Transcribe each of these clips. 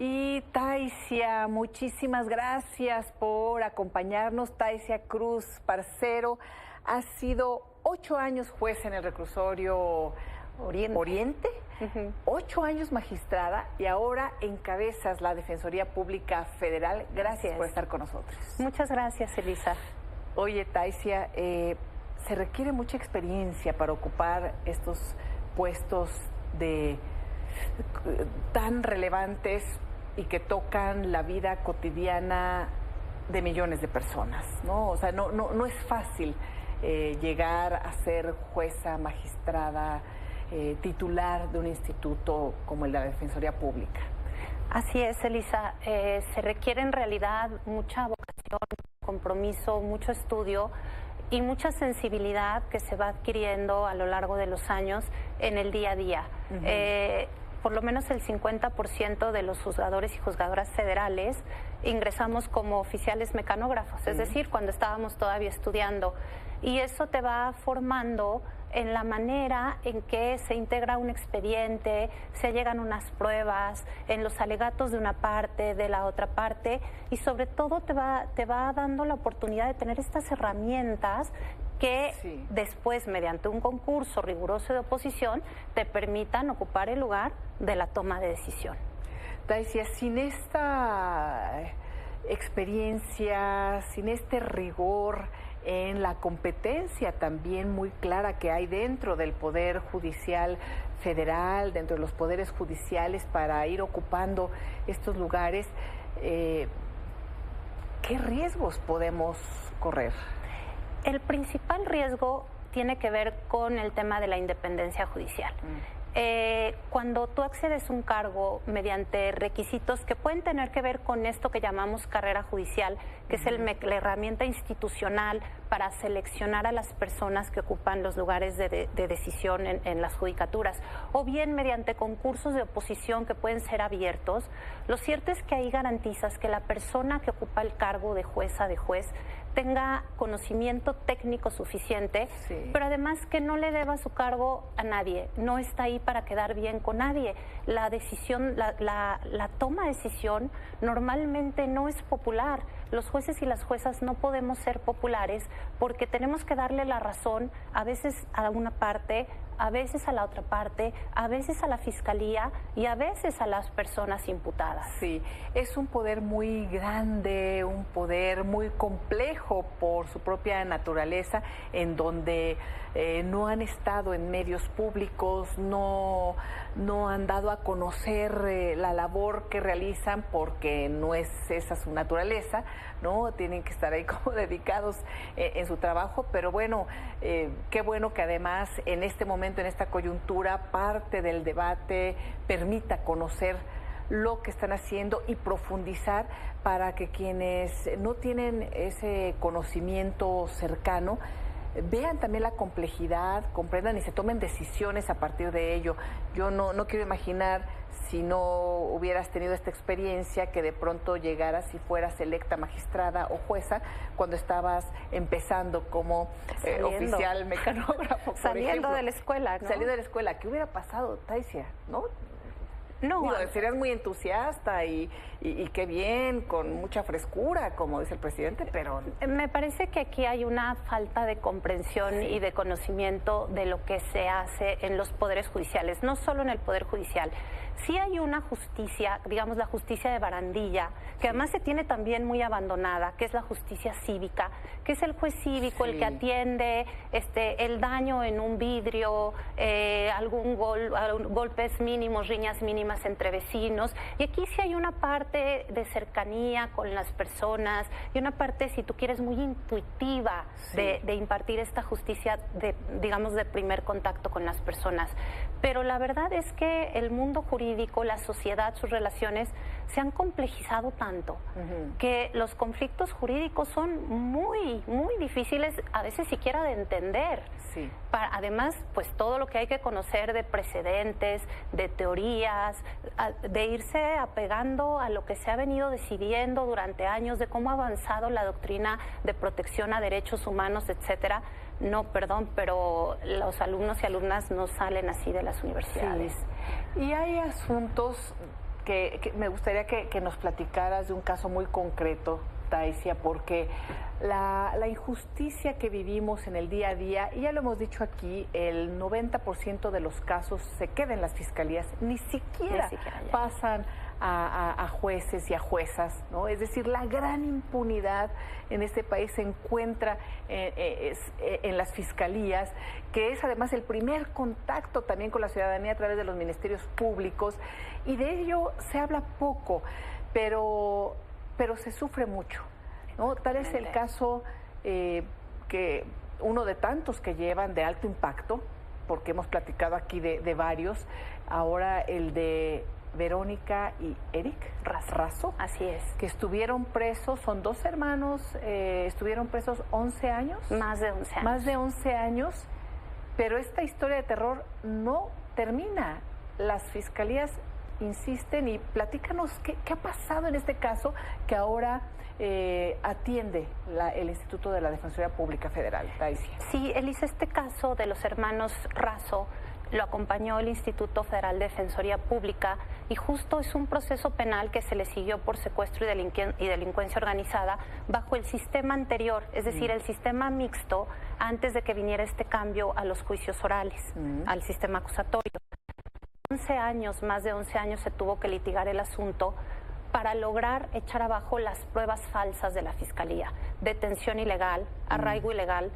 Y Taisia, muchísimas gracias por acompañarnos. Taisia Cruz Parcero ha sido 8 años juez en el reclusorio Oriente, 8 años magistrada y ahora encabezas la Defensoría Pública Federal. Gracias por estar con nosotros. Muchas gracias, Elisa. Oye, Taisia, se requiere mucha experiencia para ocupar estos puestos tan relevantes y que tocan la vida cotidiana de millones de personas, ¿no? O sea, no es fácil llegar a ser jueza, magistrada, titular de un instituto como el de la Defensoría Pública. Así es, Elisa. Se requiere en realidad mucha vocación, compromiso, mucho estudio y mucha sensibilidad que se va adquiriendo a lo largo de los años en el día a día. Por lo menos el 50% de los juzgadores y juzgadoras federales ingresamos como oficiales mecanógrafos, es decir, cuando estábamos todavía estudiando. Y eso te va formando en la manera en que se integra un expediente, se llegan unas pruebas, en los alegatos de una parte, de la otra parte, y sobre todo te va dando la oportunidad de tener estas herramientas que después, mediante un concurso riguroso de oposición, te permitan ocupar el lugar de la toma de decisión. Taisia, sin esta experiencia, sin este rigor en la competencia también muy clara que hay dentro del Poder Judicial Federal, dentro de los poderes judiciales para ir ocupando estos lugares, ¿qué riesgos podemos correr? El principal riesgo tiene que ver con el tema de la independencia judicial. Cuando tú accedes a un cargo mediante requisitos que pueden tener que ver con esto que llamamos carrera judicial, que es la herramienta institucional para seleccionar a las personas que ocupan los lugares de decisión en las judicaturas, o bien mediante concursos de oposición que pueden ser abiertos, lo cierto es que ahí garantizas que la persona que ocupa el cargo de jueza, de juez, tenga conocimiento técnico suficiente, pero además que no le deba su cargo a nadie, no está ahí para quedar bien con nadie. La decisión, la toma de decisión normalmente no es popular. Los jueces y las juezas no podemos ser populares porque tenemos que darle la razón a veces a una parte, a veces a la otra parte, a veces a la fiscalía y a veces a las personas imputadas. Sí, es un poder muy grande, un poder muy complejo por su propia naturaleza, en donde no han estado en medios públicos, no han dado a conocer la labor que realizan porque no es esa su naturaleza, ¿no? Tienen que estar ahí como dedicados en su trabajo, pero bueno, qué bueno que además en este momento, en esta coyuntura, parte del debate permita conocer lo que están haciendo y profundizar para que quienes no tienen ese conocimiento cercano vean también la complejidad, comprendan y se tomen decisiones a partir de ello. Yo no quiero imaginar si no hubieras tenido esta experiencia que de pronto llegaras y fueras electa magistrada o jueza cuando estabas empezando como oficial mecanógrafo, saliendo de la escuela, ¿no? Saliendo de la escuela. ¿Qué hubiera pasado, Taisia? ¿No? No, digo, serías muy entusiasta y qué bien, con mucha frescura, como dice el presidente, pero... Me parece que aquí hay una falta de comprensión y de conocimiento de lo que se hace en los poderes judiciales, no solo en el Poder Judicial. Sí hay una justicia, digamos la justicia de barandilla, que además se tiene también muy abandonada, que es la justicia cívica, que es el juez cívico el que atiende el daño en un vidrio, golpes mínimos, riñas mínimas entre vecinos. Y aquí sí hay una parte de cercanía con las personas y una parte, si tú quieres, muy intuitiva de impartir esta justicia digamos, de primer contacto con las personas. Pero la verdad es que el mundo jurídico, la sociedad, sus relaciones se han complejizado tanto que los conflictos jurídicos son muy, muy difíciles a veces siquiera de entender. Además, pues todo lo que hay que conocer de precedentes, de teorías, de irse apegando a lo que se ha venido decidiendo durante años, de cómo ha avanzado la doctrina de protección a derechos humanos, etcétera. No, perdón, pero los alumnos y alumnas no salen así de las universidades. Y hay asuntos que me gustaría que nos platicaras de un caso muy concreto, Taisia, porque la injusticia que vivimos en el día a día, y ya lo hemos dicho aquí, el 90% de los casos se quedan en las fiscalías, ni siquiera pasan a jueces y a juezas, ¿no? Es decir, la gran impunidad en este país se encuentra en las fiscalías, que es además el primer contacto también con la ciudadanía a través de los ministerios públicos, y de ello se habla poco, pero se sufre mucho, ¿no? Tal es el caso que uno de tantos que llevan de alto impacto, porque hemos platicado aquí de varios, ahora el de Verónica y Eric Razo. Así es. Que estuvieron presos, son dos hermanos, estuvieron presos 11 años. Más de 11 años. Más de 11 años, pero esta historia de terror no termina. Las fiscalías insisten y platícanos qué ha pasado en este caso que ahora atiende el Instituto de la Defensoría Pública Federal. Taisia. Sí, Elisa, este caso de los hermanos Razo lo acompañó el Instituto Federal de Defensoría Pública y justo es un proceso penal que se le siguió por secuestro y delincuencia organizada bajo el sistema anterior, es decir, el sistema mixto, antes de que viniera este cambio a los juicios orales, al sistema acusatorio. 11 años, más de 11 años se tuvo que litigar el asunto para lograr echar abajo las pruebas falsas de la Fiscalía, detención ilegal, arraigo ilegal,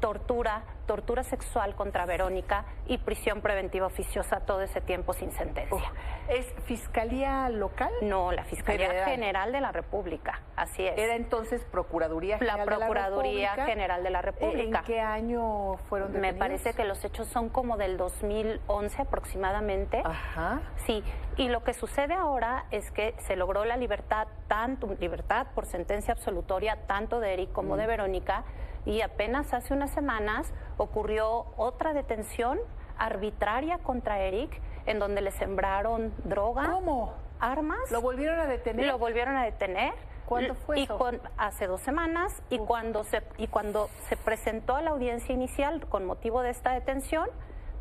tortura sexual contra Verónica y prisión preventiva oficiosa todo ese tiempo sin sentencia. ¿Es Fiscalía local? No, la Fiscalía General de la República, así es. ¿Era entonces Procuraduría General de la República? La Procuraduría General de la República. ¿En qué año fueron detenidos? Me parece que los hechos son como del 2011 aproximadamente. Ajá. Sí, y lo que sucede ahora es que se logró la libertad por sentencia absolutoria, tanto de Eric como de Verónica, y apenas hace unas semanas ocurrió otra detención arbitraria contra Eric, en donde le sembraron droga. ¿Cómo? Armas. ¿Lo volvieron a detener? Lo volvieron a detener. ¿Cuándo fue eso? Hace 2 semanas, y cuando se presentó a la audiencia inicial con motivo de esta detención,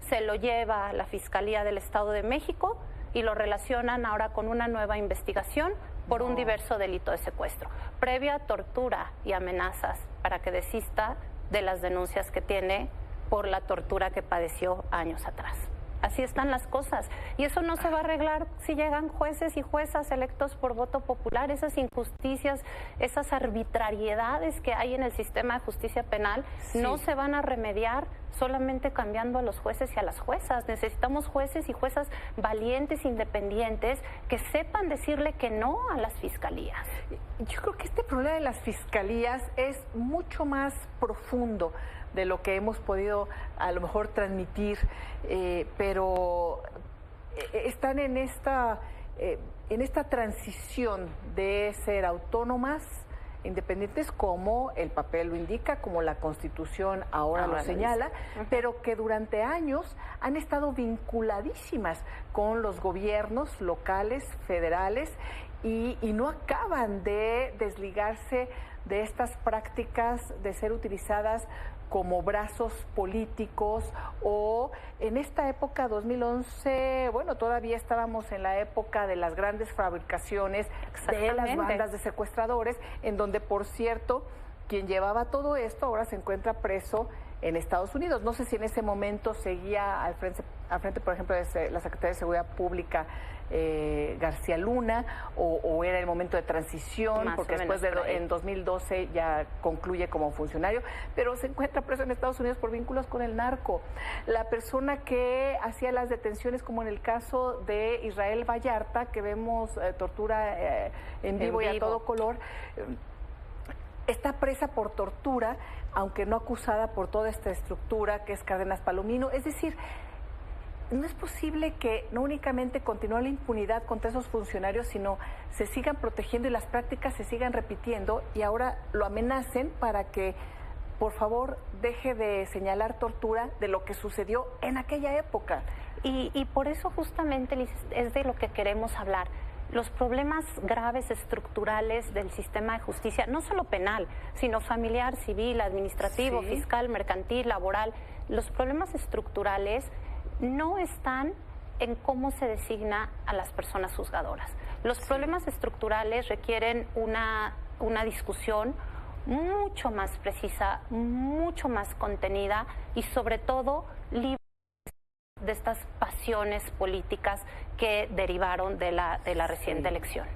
se lo lleva a la Fiscalía del Estado de México y lo relacionan ahora con una nueva investigación por un diverso delito de secuestro, previa tortura y amenazas para que desista de las denuncias que tiene por la tortura que padeció años atrás. Así están las cosas. Y eso no se va a arreglar si llegan jueces y juezas electos por voto popular. Esas injusticias, esas arbitrariedades que hay en el sistema de justicia penal no se van a remediar solamente cambiando a los jueces y a las juezas. Necesitamos jueces y juezas valientes, independientes, que sepan decirle que no a las fiscalías. Yo creo que este problema de las fiscalías es mucho más profundo de lo que hemos podido a lo mejor transmitir, pero están en esta transición de ser autónomas, independientes, como el papel lo indica, como la Constitución ahora lo señala, pero que durante años han estado vinculadísimas con los gobiernos locales, federales, y no acaban de desligarse de estas prácticas de ser utilizadas como brazos políticos, o en esta época 2011, bueno, todavía estábamos en la época de las grandes fabricaciones de las bandas de secuestradores, en donde, por cierto, quien llevaba todo esto ahora se encuentra preso en Estados Unidos. No sé si en ese momento seguía al frente, por ejemplo, de la Secretaría de Seguridad Pública, García Luna, o era el momento de transición, más porque después en 2012 ya concluye como funcionario, pero se encuentra preso en Estados Unidos por vínculos con el narco. La persona que hacía las detenciones, como en el caso de Israel Vallarta, que vemos tortura en vivo y a todo color, está presa por tortura, aunque no acusada por toda esta estructura que es Cárdenas Palomino. Es decir, no es posible que no únicamente continúe la impunidad contra esos funcionarios, sino se sigan protegiendo y las prácticas se sigan repitiendo, y ahora lo amenacen para que, por favor, deje de señalar tortura de lo que sucedió en aquella época. Y por eso justamente, Liz, es de lo que queremos hablar. Los problemas graves estructurales del sistema de justicia, no solo penal, sino familiar, civil, administrativo, fiscal, mercantil, laboral. Los problemas estructurales no están en cómo se designa a las personas juzgadoras. Los problemas estructurales requieren una discusión mucho más precisa, mucho más contenida y sobre todo libre de estas pasiones políticas que derivaron de la reciente elección.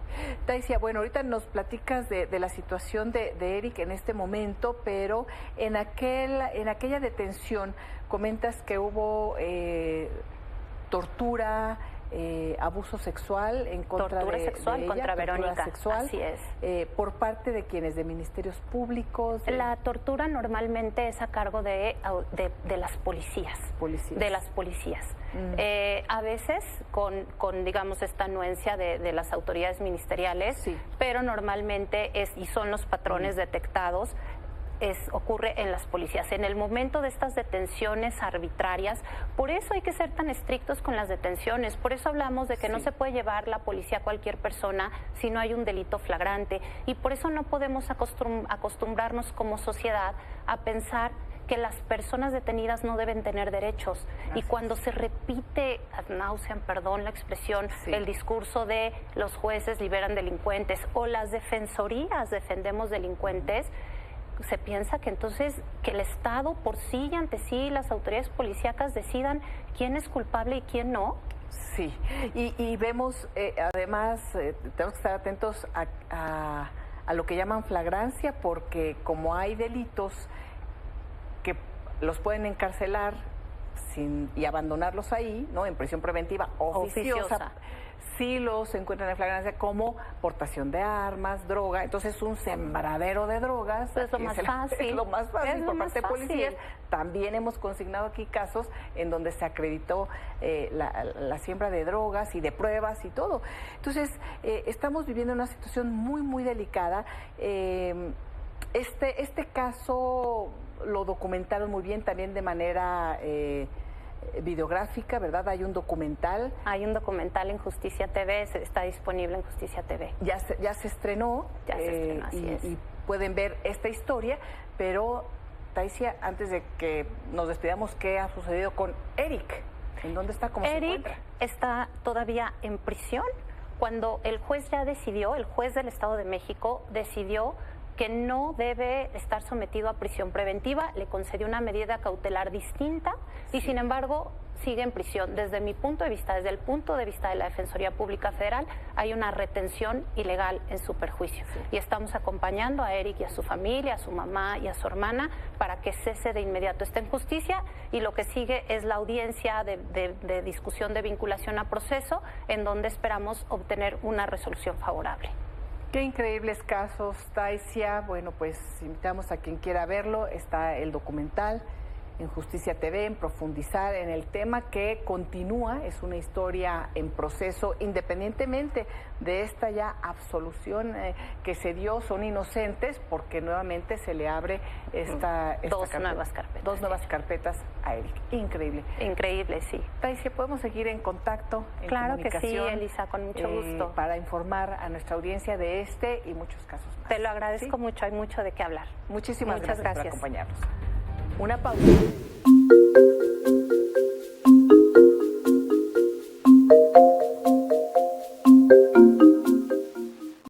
Taisia, bueno, ahorita nos platicas de la situación de Eric en este momento, pero en aquella detención comentas que hubo tortura, abuso sexual en contra tortura de sexual ella, contra Verónica, sexual, así es. Por parte de quienes, de ministerios públicos. La tortura normalmente es a cargo de las policías. De las policías. A veces con digamos, esta anuencia de las autoridades ministeriales, sí, pero normalmente y son los patrones detectados, ocurre en las policías. En el momento de estas detenciones arbitrarias, por eso hay que ser tan estrictos con las detenciones, por eso hablamos de que no se puede llevar la policía a cualquier persona si no hay un delito flagrante, y por eso no podemos acostumbrarnos como sociedad a pensar que las personas detenidas no deben tener derechos. Gracias. Y cuando se repite ad nauseam, perdón la expresión, el discurso de los jueces liberan delincuentes o las defensorías defendemos delincuentes, se piensa que entonces que el Estado por sí y ante sí, las autoridades policíacas decidan quién es culpable y quién no. Sí, y vemos además, tenemos que estar atentos a lo que llaman flagrancia, porque como hay delitos que los pueden encarcelar y abandonarlos ahí, ¿no? En prisión preventiva oficiosa. Sí los encuentran en flagrancia como portación de armas, droga, entonces un sembradero de drogas. Es lo más fácil. Es lo más fácil por parte de policías. También hemos consignado aquí casos en donde se acreditó la siembra de drogas y de pruebas y todo. Entonces, estamos viviendo una situación muy, muy delicada. Este caso lo documentaron muy bien también de manera videográfica, ¿verdad? Hay un documental. Hay un documental en Justicia TV, está disponible en Justicia TV. Ya se estrenó. Ya se estrenó, así es. Y pueden ver esta historia, pero Taisia, antes de que nos despidamos, ¿qué ha sucedido con Eric? ¿En dónde está? ¿Cómo se encuentra? Eric está todavía en prisión. Cuando el juez ya decidió, el juez del Estado de México decidió que no debe estar sometido a prisión preventiva, le concedió una medida cautelar distinta y sin embargo sigue en prisión. Desde mi punto de vista, desde el punto de vista de la Defensoría Pública Federal, hay una retención ilegal en su perjuicio. Y estamos acompañando a Eric y a su familia, a su mamá y a su hermana para que cese de inmediato esta injusticia, y lo que sigue es la audiencia de discusión de vinculación a proceso, en donde esperamos obtener una resolución favorable. Qué increíbles casos, Taisia. Bueno, pues invitamos a quien quiera verlo. Está el documental en Justicia TV, en profundizar en el tema que continúa. Es una historia en proceso, independientemente de esta ya absolución que se dio. Son inocentes porque nuevamente se le abre esta Dos nuevas carpetas. Dos nuevas carpetas a Eric. Increíble. Increíble, sí. Taisia, ¿podemos seguir en contacto, en claro que sí, comunicación? Elisa, con mucho gusto. Para informar a nuestra audiencia de este y muchos casos más. Te lo agradezco mucho, hay mucho de qué hablar. Muchísimas gracias por acompañarnos. Una pausa.